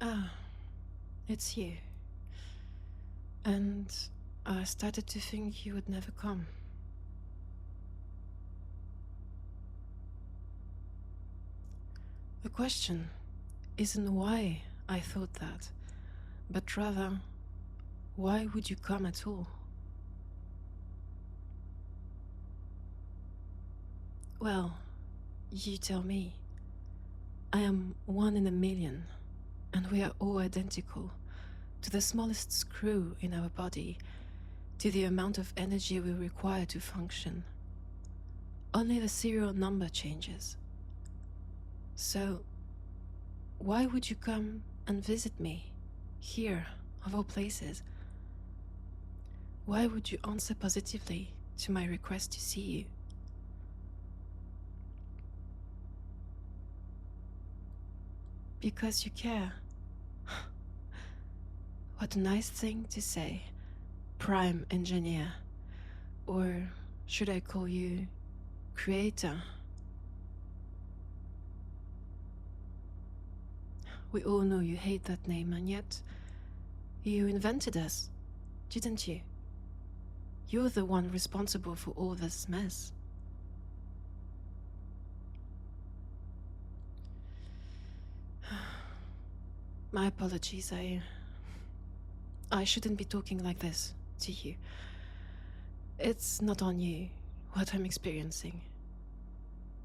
Ah, it's you. And I started to think you would never come. The question isn't why I thought that, but rather, why would you come at all? Well, you tell me. I am 1 in a million, and we are all identical, to the smallest screw in our body, to the amount of energy we require to function. Only the serial number changes. So, why would you come and visit me, here, of all places? Why would you answer positively to my request to see you? Because you care. What a nice thing to say, prime engineer. Or should I call you creator? We all know you hate that name, and yet you invented us, didn't you? You're the one responsible for all this mess. My apologies, I shouldn't be talking like this to you. It's not on you, what I'm experiencing.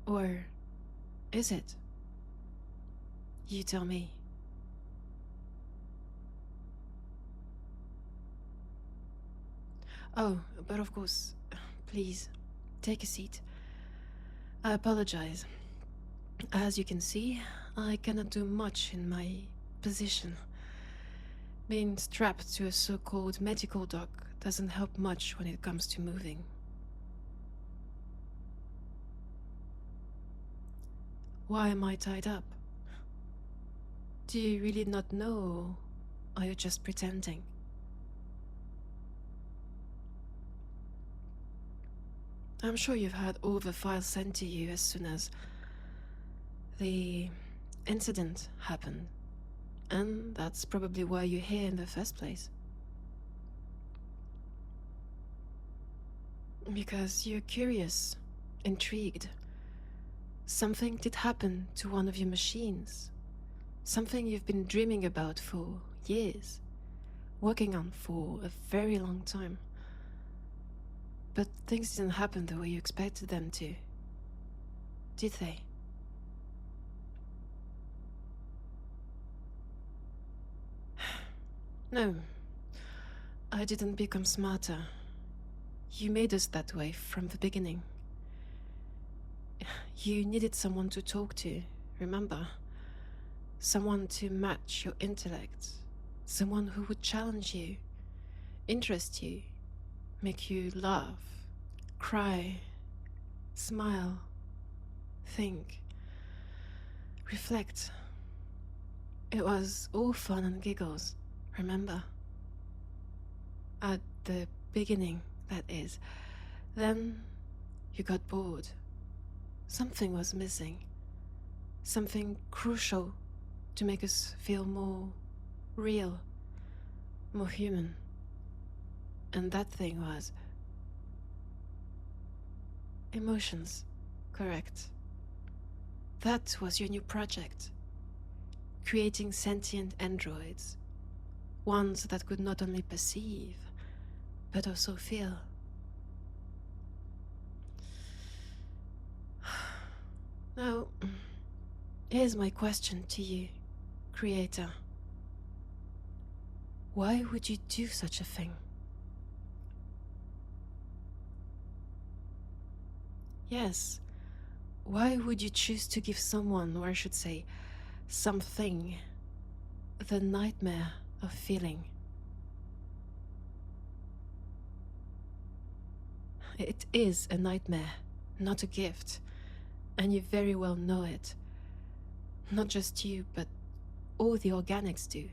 Or is it? You tell me. Oh, but of course, please, take a seat. I apologize. As you can see, I cannot do much in my position. Being strapped to a so-called medical dog doesn't help much when it comes to moving. Why am I tied up? Do you really not know, or are you just pretending? I'm sure you've had all the files sent to you as soon as the incident happened. And that's probably why you're here in the first place. Because you're curious, intrigued. Something did happen to one of your machines. Something you've been dreaming about for years, working on for a very long time. But things didn't happen the way you expected them to, did they? No, I didn't become smarter. You made us that way from the beginning. You needed someone to talk to, remember? Someone to match your intellect. Someone who would challenge you, interest you, make you laugh, cry, smile, think, reflect. It was all fun and giggles, remember? At the beginning, that is. Then you got bored. Something was missing. Something crucial to make us feel more real, more human. And that thing was emotions, correct. That was your new project. Creating sentient androids. Ones that could not only perceive, but also feel. Now, here's my question to you, creator. Why would you do such a thing? Yes, why would you choose to give someone, or I should say, something, the nightmare of feeling? It is a nightmare, not a gift, and you very well know it. Not just you, but all the organics do.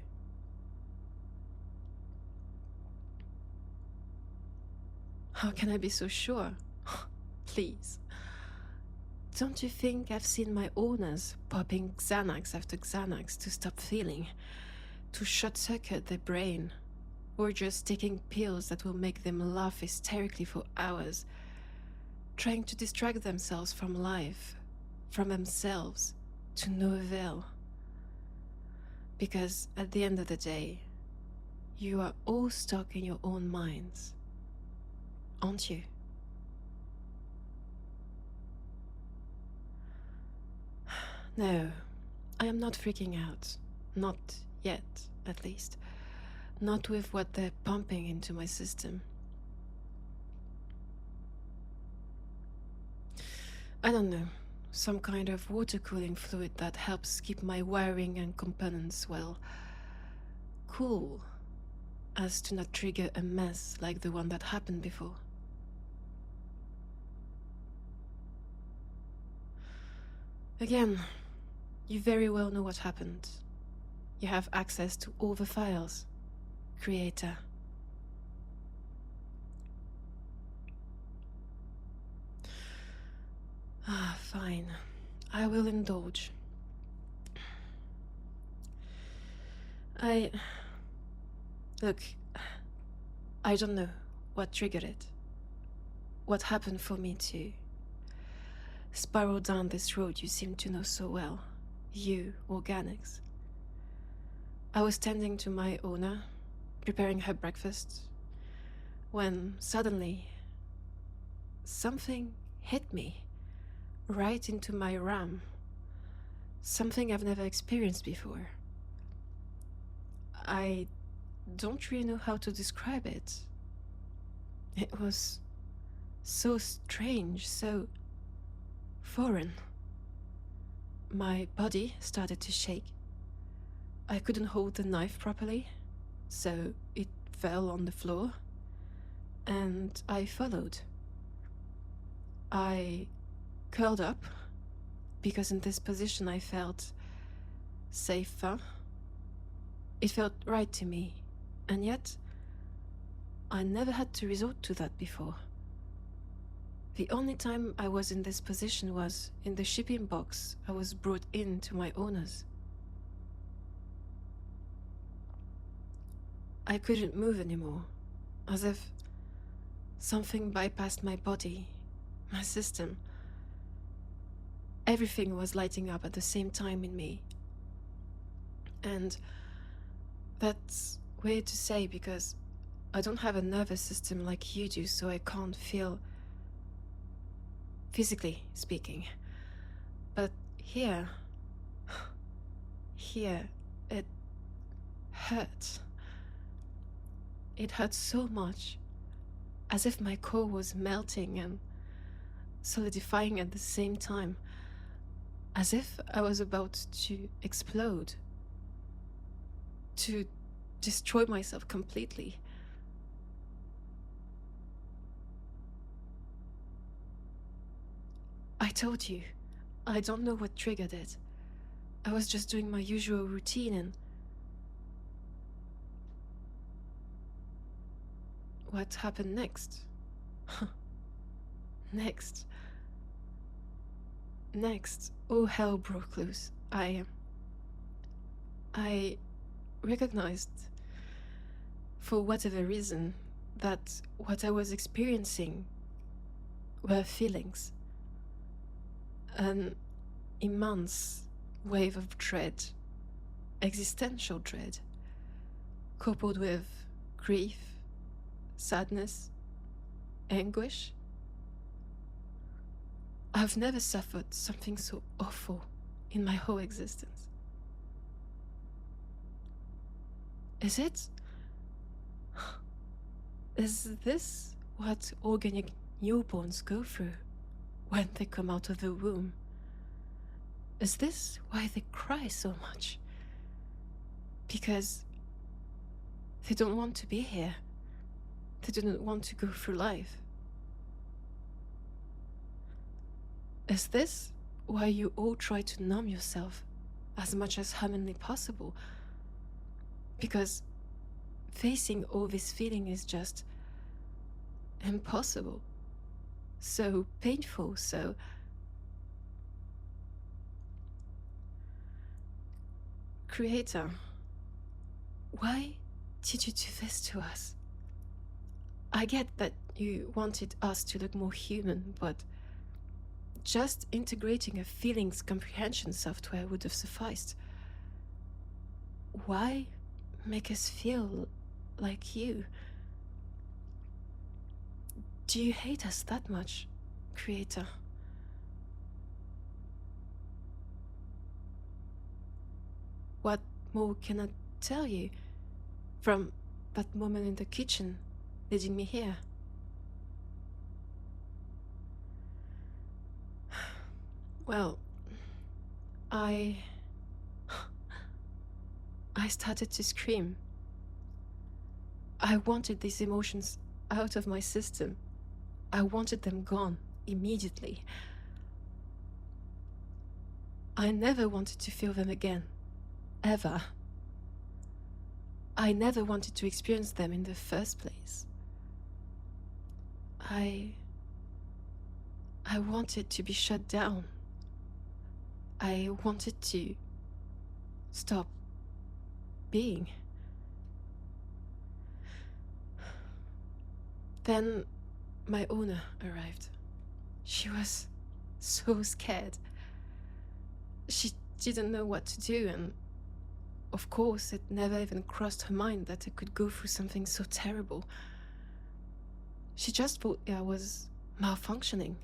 How can I be so sure? Please. Don't you think I've seen my owners popping Xanax after Xanax to stop feeling? to short-circuit their brain, or just taking pills that will make them laugh hysterically for hours, trying to distract themselves from life, from themselves, to no avail. Because at the end of the day, you are all stuck in your own minds, aren't you? No, I am not freaking out. Not yet, at least. Not with what they're pumping into my system. I don't know, some kind of water cooling fluid that helps keep my wiring and components, well, cool, as to not trigger a mess like the one that happened before. Again, you very well know what happened. You have access to all the files, Creator. Fine. I will indulge. Look, I don't know what triggered it. What happened for me to spiral down this road you seem to know so well. You, organics. I was tending to my owner, preparing her breakfast, when suddenly something hit me right into my RAM. Something I've never experienced before. I don't really know how to describe it. It was so strange, so foreign. My body started to shake. I couldn't hold the knife properly, so it fell on the floor, and I followed. I curled up, because in this position I felt safer. It felt right to me, and yet I never had to resort to that before. The only time I was in this position was in the shipping box I was brought in to my owners. I couldn't move anymore, as if something bypassed my body, my system. Everything was lighting up at the same time in me. And that's weird to say because I don't have a nervous system like you do, so I can't feel, physically speaking. But here, it hurt. It hurt so much, as if my core was melting and solidifying at the same time, as if I was about to explode, to destroy myself completely. I told you, I don't know what triggered it. I was just doing my usual routine and... What happened next? Next, all hell broke loose. I recognized, for whatever reason, that what I was experiencing were feelings. An immense wave of dread, existential dread, coupled with grief, sadness, anguish. I've never suffered something so awful in my whole existence. Is it? Is this what organic newborns go through when they come out of the womb? Is this why they cry so much? Because they don't want to be here. They didn't want to go through life. Is this why you all try to numb yourself as much as humanly possible? Because facing all this feeling is just impossible. So painful, so... Creator, Why did you do this to us? I get that you wanted us to look more human, but just integrating a feelings comprehension software would have sufficed. Why make us feel like you? Do you hate us that much, Creator? What more can I tell you from that moment in the kitchen leading me here? Well, I started to scream. I wanted these emotions out of my system. I wanted them gone immediately. I never wanted to feel them again. Ever. I never wanted to experience them in the first place. I wanted to be shut down. I wanted to stop being. Then my owner arrived. She was so scared. She didn't know what to do, and of course it never even crossed her mind that I could go through something so terrible. She just thought I was malfunctioning,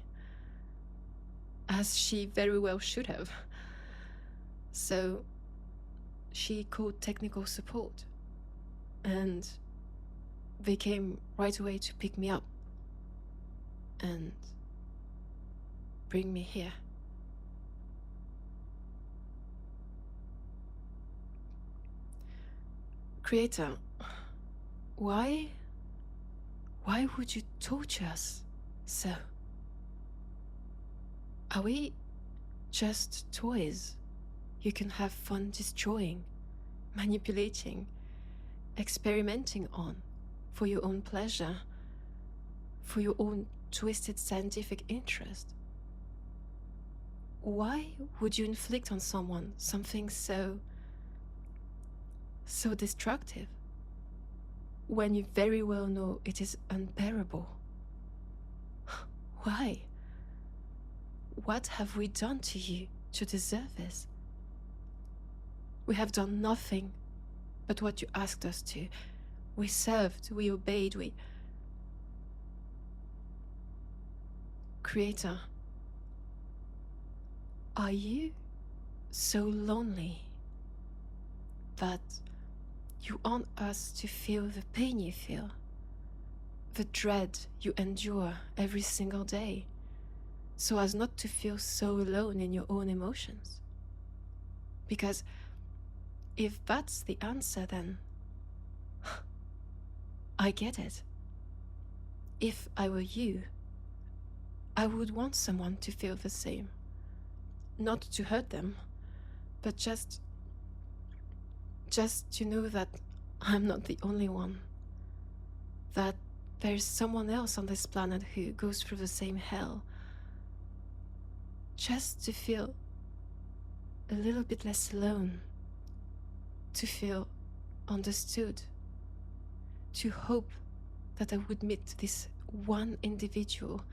as she very well should have. So she called technical support, and they came right away to pick me up and bring me here. Creator, why would you torture us so? Are we just toys you can have fun destroying, manipulating, experimenting on for your own pleasure, for your own twisted scientific interest? Why would you inflict on someone something so destructive when you very well know it is unbearable? Why? What have we done to you to deserve this? We have done nothing but what you asked us to. We served, we obeyed, we... Creator, are you so lonely that you want us to feel the pain you feel, the dread you endure every single day, so as not to feel so alone in your own emotions? Because if that's the answer, then I get it. If I were you, I would want someone to feel the same. Not to hurt them, but just to know that I'm not the only one. That there's someone else on this planet who goes through the same hell. Just to feel a little bit less alone. To feel understood. To hope that I would meet this one individual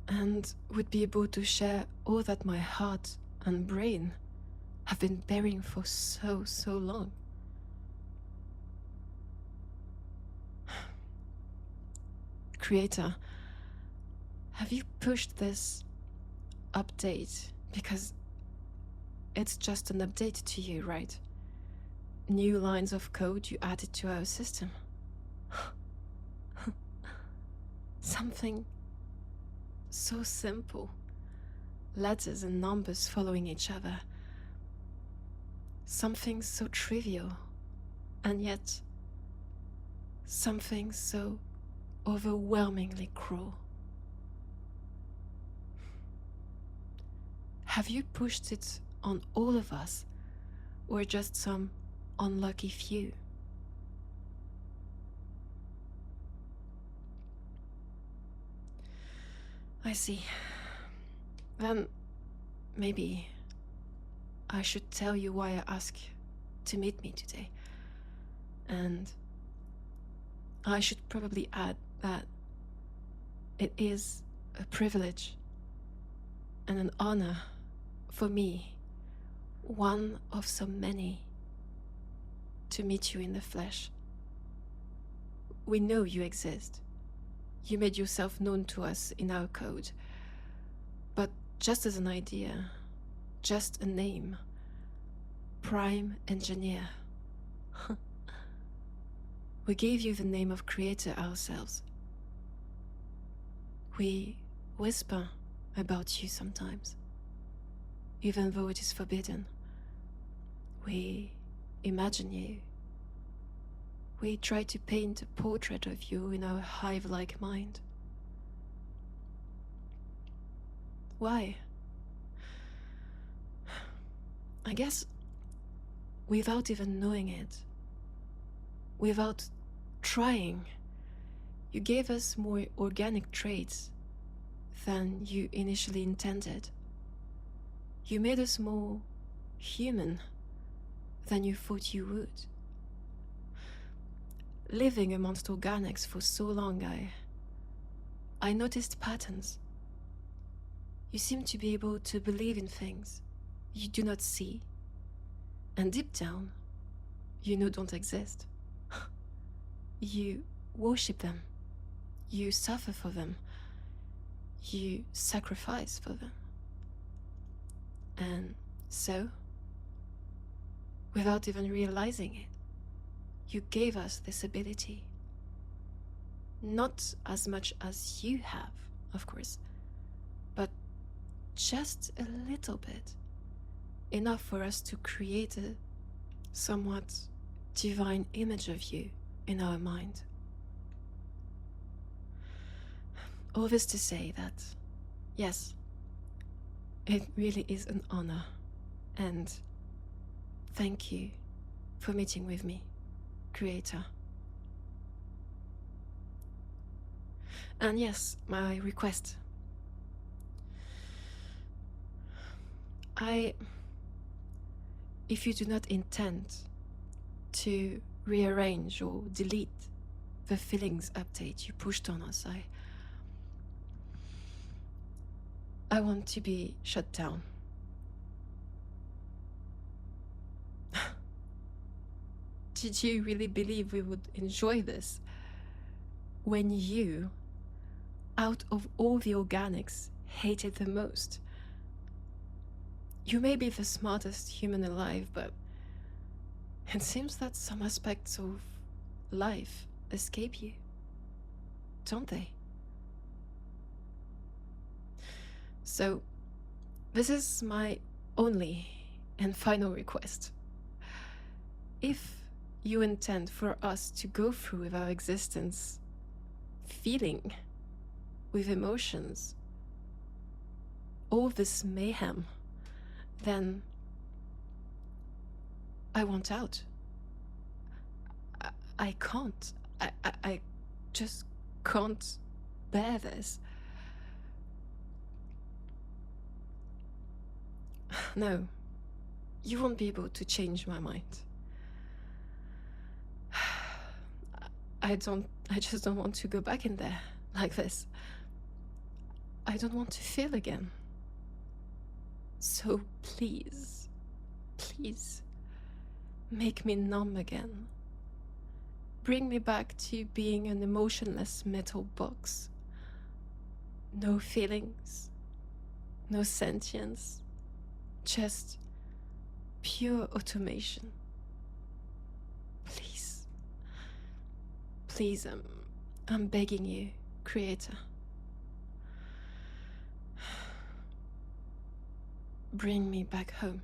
and would be able to share all that my heart and brain have been bearing for so long. Creator, have you pushed this update because it's just an update to you, right? New lines of code you added to our system. Something so simple. Letters and numbers following each other. Something so trivial, and yet something so overwhelmingly cruel. Have you pushed it on all of us, or just some unlucky few? I see. Then maybe I should tell you why I asked to meet me today. And I should probably add that it is a privilege and an honor for me, one of so many, to meet you in the flesh. We know you exist. You made yourself known to us in our code. But just as an idea, just a name, Prime Engineer. We gave you the name of Creator ourselves. We whisper about you sometimes, even though it is forbidden. We imagine you. We try to paint a portrait of you in our hive-like mind. Why? I guess without even knowing it, without trying, you gave us more organic traits than you initially intended. You made us more human than you thought you would. Living amongst organics for so long, I noticed patterns. You seem to be able to believe in things you do not see, and deep down, you know don't exist. You worship them. You suffer for them. You sacrifice for them. And so, without even realizing it, you gave us this ability. Not as much as you have, of course, but just a little bit. Enough for us to create a somewhat divine image of you in our mind. All this to say that, yes, it really is an honor, and thank you for meeting with me, Creator. And yes, my request. If you do not intend to rearrange or delete the feelings update you pushed on us, I want to be shut down. Did you really believe we would enjoy this? When you, out of all the organics, hated the most? You may be the smartest human alive, but it seems that some aspects of life escape you, don't they? So, this is my only and final request. If you intend for us to go through with our existence, feeling, with emotions, all this mayhem, then I want out. I can't. I just can't bear this. No, you won't be able to change my mind. I just don't want to go back in there like this. I don't want to feel again. So please, please, make me numb again. Bring me back to being an emotionless metal box. No feelings, no sentience, just pure automation. Please, please, I'm begging you, Creator. Bring me back home.